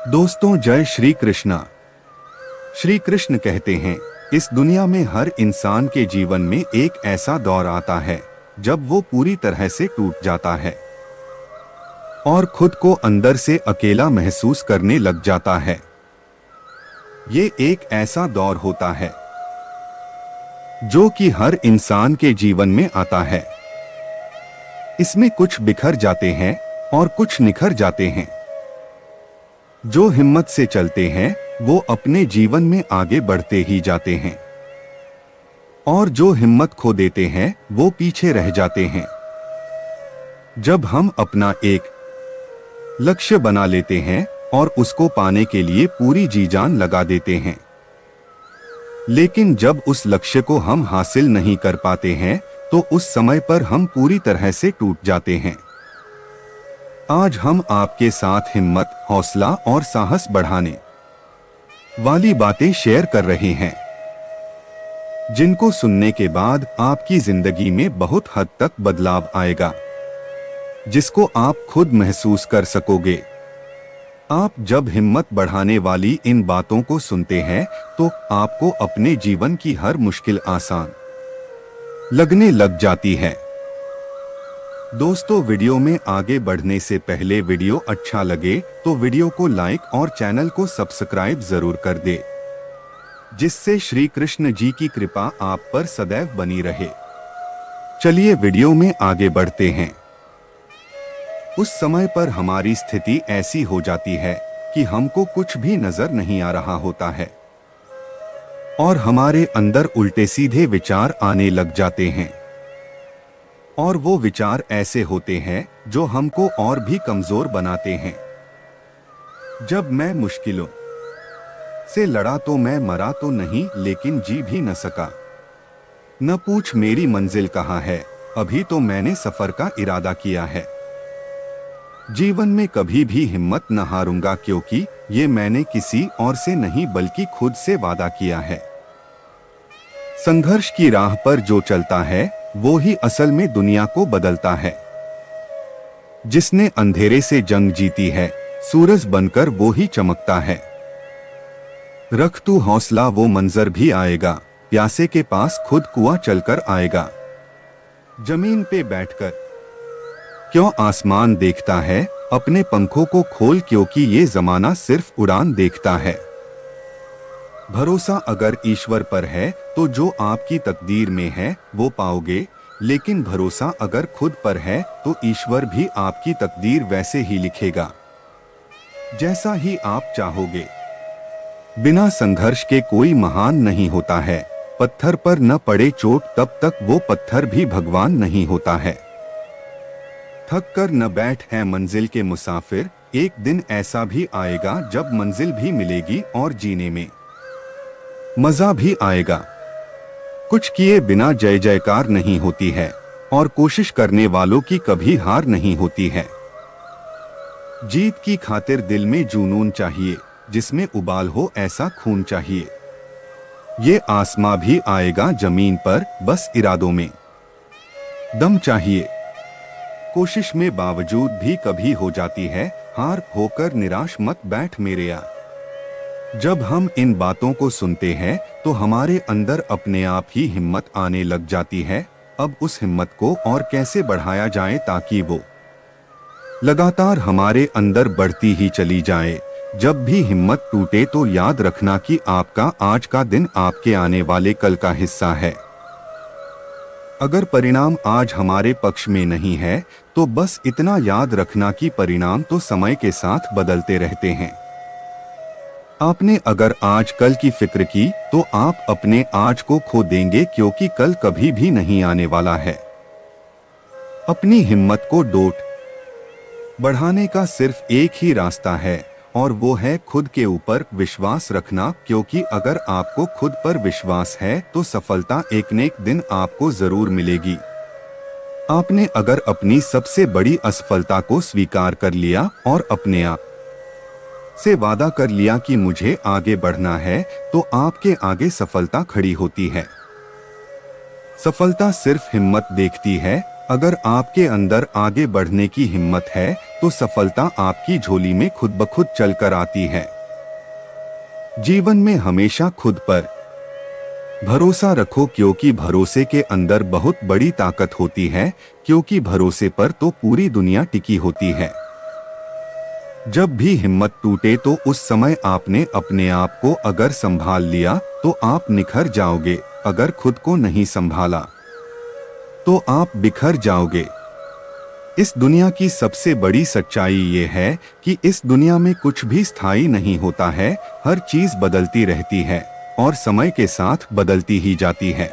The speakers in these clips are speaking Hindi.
दोस्तों, जय श्री कृष्णा। श्री कृष्ण कहते हैं, इस दुनिया में हर इंसान के जीवन में एक ऐसा दौर आता है जब वो पूरी तरह से टूट जाता है और खुद को अंदर से अकेला महसूस करने लग जाता है। ये एक ऐसा दौर होता है जो कि हर इंसान के जीवन में आता है। इसमें कुछ बिखर जाते हैं और कुछ निखर जाते हैं। जो हिम्मत से चलते हैं वो अपने जीवन में आगे बढ़ते ही जाते हैं और जो हिम्मत खो देते हैं वो पीछे रह जाते हैं। जब हम अपना एक लक्ष्य बना लेते हैं और उसको पाने के लिए पूरी जी जान लगा देते हैं, लेकिन जब उस लक्ष्य को हम हासिल नहीं कर पाते हैं तो उस समय पर हम पूरी तरह से टूट जाते हैं। आज हम आपके साथ हिम्मत, हौसला और साहस बढ़ाने वाली बातें शेयर कर रहे हैं, जिनको सुनने के बाद आपकी जिंदगी में बहुत हद तक बदलाव आएगा, जिसको आप खुद महसूस कर सकोगे। आप जब हिम्मत बढ़ाने वाली इन बातों को सुनते हैं तो आपको अपने जीवन की हर मुश्किल आसान लगने लग जाती है। दोस्तों, वीडियो में आगे बढ़ने से पहले वीडियो अच्छा लगे तो वीडियो को लाइक और चैनल को सब्सक्राइब जरूर कर दे, जिससे श्री कृष्ण जी की कृपा आप पर सदैव बनी रहे। चलिए वीडियो में आगे बढ़ते हैं। उस समय पर हमारी स्थिति ऐसी हो जाती है कि हमको कुछ भी नजर नहीं आ रहा होता है और हमारे अंदर उल्टे सीधे विचार आने लग जाते हैं और वो विचार ऐसे होते हैं जो हमको और भी कमजोर बनाते हैं। जब मैं मुश्किलों से लड़ा तो मैं मरा तो नहीं, लेकिन जी भी न सका। न पूछ मेरी मंजिल कहाँ है, अभी तो मैंने सफर का इरादा किया है। जीवन में कभी भी हिम्मत न हारूंगा, क्योंकि ये मैंने किसी और से नहीं बल्कि खुद से वादा किया है। संघर्ष की राह पर जो चलता है वो ही असल में दुनिया को बदलता है। जिसने अंधेरे से जंग जीती है, सूरज बनकर वो ही चमकता है। रख तू हौसला, वो मंजर भी आएगा, प्यासे के पास खुद कुआं चलकर आएगा। जमीन पे बैठकर क्यों आसमान देखता है, अपने पंखों को खोल, क्योंकि ये जमाना सिर्फ उड़ान देखता है। भरोसा अगर ईश्वर पर है तो जो आपकी तकदीर में है वो पाओगे, लेकिन भरोसा अगर खुद पर है तो ईश्वर भी आपकी तकदीर वैसे ही लिखेगा जैसा ही आप चाहोगे। बिना संघर्ष के कोई महान नहीं होता है। पत्थर पर न पड़े चोट तब तक वो पत्थर भी भगवान नहीं होता है। थक कर न बैठ है मंजिल के मुसाफिर, एक दिन ऐसा भी आएगा जब मंजिल भी मिलेगी और जीने में मजा भी आएगा। कुछ किए बिना जय जयकार नहीं होती है और कोशिश करने वालों की कभी हार नहीं होती है। जीत की खातिर दिल में जुनून चाहिए, जिसमें उबाल हो ऐसा खून चाहिए। ये आसमां भी आएगा जमीन पर, बस इरादों में दम चाहिए। कोशिश में बावजूद भी कभी हो जाती है हार, होकर निराश मत बैठ मेरे यार। जब हम इन बातों को सुनते हैं तो हमारे अंदर अपने आप ही हिम्मत आने लग जाती है। अब उस हिम्मत को और कैसे बढ़ाया जाए ताकि वो लगातार हमारे अंदर बढ़ती ही चली जाए। जब भी हिम्मत टूटे तो याद रखना कि आपका आज का दिन आपके आने वाले कल का हिस्सा है। अगर परिणाम आज हमारे पक्ष में नहीं है तो बस इतना याद रखना कि परिणाम तो समय के साथ बदलते रहते हैं। आपने अगर आज कल की फिक्र की तो आप अपने आज को खो देंगे, क्योंकि कल कभी भी नहीं आने वाला है। अपनी हिम्मत को डोट बढ़ाने का सिर्फ एक ही रास्ता है और वो है खुद के ऊपर विश्वास रखना, क्योंकि अगर आपको खुद पर विश्वास है तो सफलता एक न एक दिन आपको जरूर मिलेगी। आपने अगर अपनी सबसे बड़ी असफलता को स्वीकार कर लिया और अपने आप से वादा कर लिया कि मुझे आगे बढ़ना है, तो आपके आगे सफलता खड़ी होती है। सफलता सिर्फ हिम्मत देखती है। अगर आपके अंदर आगे बढ़ने की हिम्मत है तो सफलता आपकी झोली में खुद ब खुद चलकर आती है। जीवन में हमेशा खुद पर भरोसा रखो, क्योंकि भरोसे के अंदर बहुत बड़ी ताकत होती है, क्योंकि भरोसे पर तो पूरी दुनिया टिकी होती है। जब भी हिम्मत टूटे तो उस समय आपने अपने आप को अगर संभाल लिया तो आप निखर जाओगे, अगर खुद को नहीं संभाला तो आप बिखर जाओगे। इस दुनिया की सबसे बड़ी सच्चाई ये है कि इस दुनिया में कुछ भी स्थायी नहीं होता है, हर चीज बदलती रहती है और समय के साथ बदलती ही जाती है।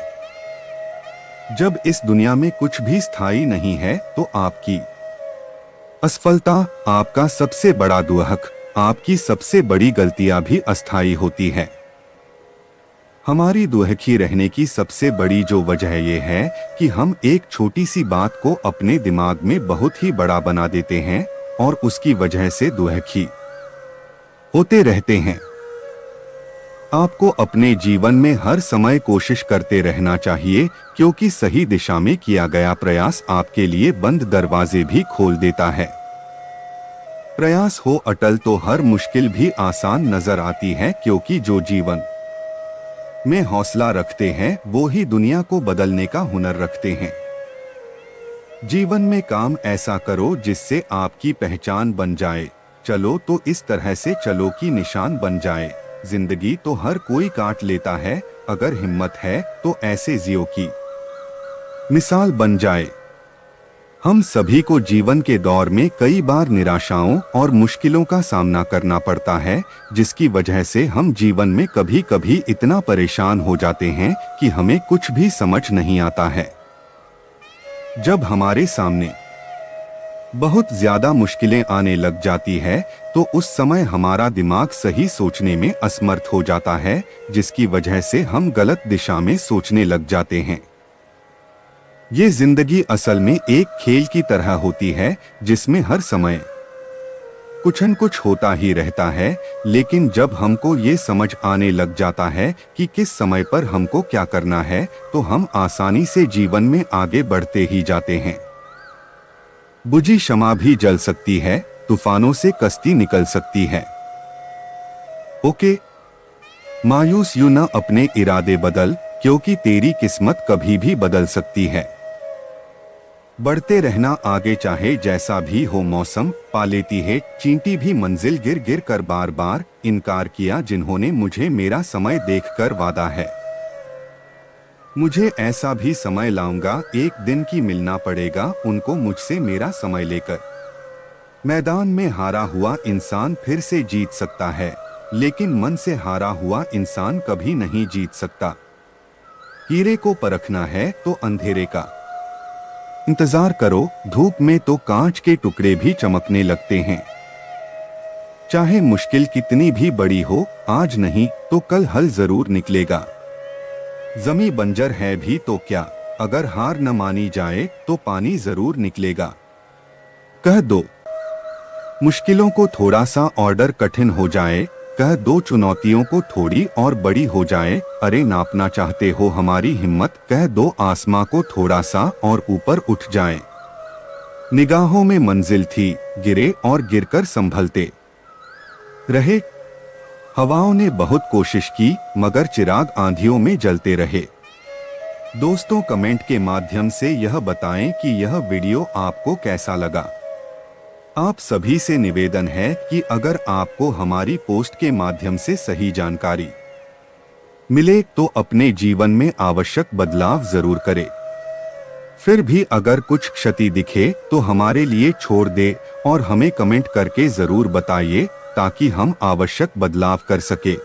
जब इस दुनिया में कुछ भी स्थायी नहीं है तो आपकी असफलता, आपका सबसे बड़ा दुख, आपकी सबसे बड़ी गलतियां भी अस्थायी होती है। हमारी दुखी रहने की सबसे बड़ी जो वजह यह है कि हम एक छोटी सी बात को अपने दिमाग में बहुत ही बड़ा बना देते हैं और उसकी वजह से दुखी होते रहते हैं। आपको अपने जीवन में हर समय कोशिश करते रहना चाहिए, क्योंकि सही दिशा में किया गया प्रयास आपके लिए बंद दरवाजे भी खोल देता है। प्रयास हो अटल तो हर मुश्किल भी आसान नजर आती है, क्योंकि जो जीवन में हौसला रखते हैं वो ही दुनिया को बदलने का हुनर रखते हैं। जीवन में काम ऐसा करो जिससे आपकी पहचान बन जाए, चलो तो इस तरह से चलो कि निशान बन जाए। जिंदगी तो हर कोई काट लेता है, अगर हिम्मत है तो ऐसे जियो की मिसाल बन जाए। हम सभी को जीवन के दौर में कई बार निराशाओं और मुश्किलों का सामना करना पड़ता है, जिसकी वजह से हम जीवन में कभी कभी इतना परेशान हो जाते हैं कि हमें कुछ भी समझ नहीं आता है। जब हमारे सामने बहुत ज्यादा मुश्किलें आने लग जाती है तो उस समय हमारा दिमाग सही सोचने में असमर्थ हो जाता है, जिसकी वजह से हम गलत दिशा में सोचने लग जाते हैं। ये जिंदगी असल में एक खेल की तरह होती है, जिसमें हर समय कुछ न कुछ होता ही रहता है, लेकिन जब हमको ये समझ आने लग जाता है कि किस समय पर हमको क्या करना है तो हम आसानी से जीवन में आगे बढ़ते ही जाते हैं। बुझी शमा भी जल सकती है, तूफानों से कश्ती निकल सकती है। ओके, मायूस यूं न अपने इरादे बदल, क्योंकि तेरी किस्मत कभी भी बदल सकती है। बढ़ते रहना आगे चाहे जैसा भी हो मौसम, पा लेती है चींटी भी मंजिल, गिर गिर कर बार बार इनकार किया जिन्होंने मुझे मेरा समय देखकर वादा है। मुझे ऐसा भी समय लाऊंगा एक दिन की मिलना पड़ेगा उनको मुझसे मेरा समय लेकर। मैदान में हारा हुआ इंसान फिर से जीत सकता है, लेकिन मन से हारा हुआ इंसान कभी नहीं जीत सकता। हीरे को परखना है तो अंधेरे का इंतजार करो, धूप में तो कांच के टुकड़े भी चमकने लगते हैं। चाहे मुश्किल कितनी भी बड़ी हो, आज नहीं तो कल हल जरूर निकलेगा। जमी बंजर है भी तो क्या, अगर हार न मानी जाए तो पानी जरूर निकलेगा। कह दो मुश्किलों को थोड़ा सा ऑर्डर कठिन हो जाए, कह दो चुनौतियों को थोड़ी और बड़ी हो जाए। अरे नापना चाहते हो हमारी हिम्मत, कह दो आसमां को थोड़ा सा और ऊपर उठ जाए। निगाहों में मंजिल थी, गिरे और गिरकर संभलते रहे। हवाओं ने बहुत कोशिश की मगर चिराग आंधियों में जलते रहे। दोस्तों, कमेंट के माध्यम से यह बताएं कि यह वीडियो आपको कैसा लगा। आप सभी से निवेदन है कि अगर आपको हमारी पोस्ट के माध्यम से सही जानकारी मिले तो अपने जीवन में आवश्यक बदलाव जरूर करें। फिर भी अगर कुछ क्षति दिखे तो हमारे लिए छोड़ दे और हमें कमेंट करके जरूर बताइए, ताकि हम आवश्यक बदलाव कर सके।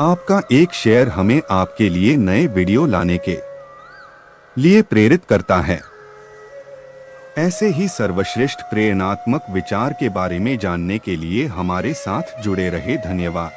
आपका एक शेयर हमें आपके लिए नए वीडियो लाने के लिए प्रेरित करता है। ऐसे ही सर्वश्रेष्ठ प्रेरणात्मक विचार के बारे में जानने के लिए हमारे साथ जुड़े रहे। धन्यवाद।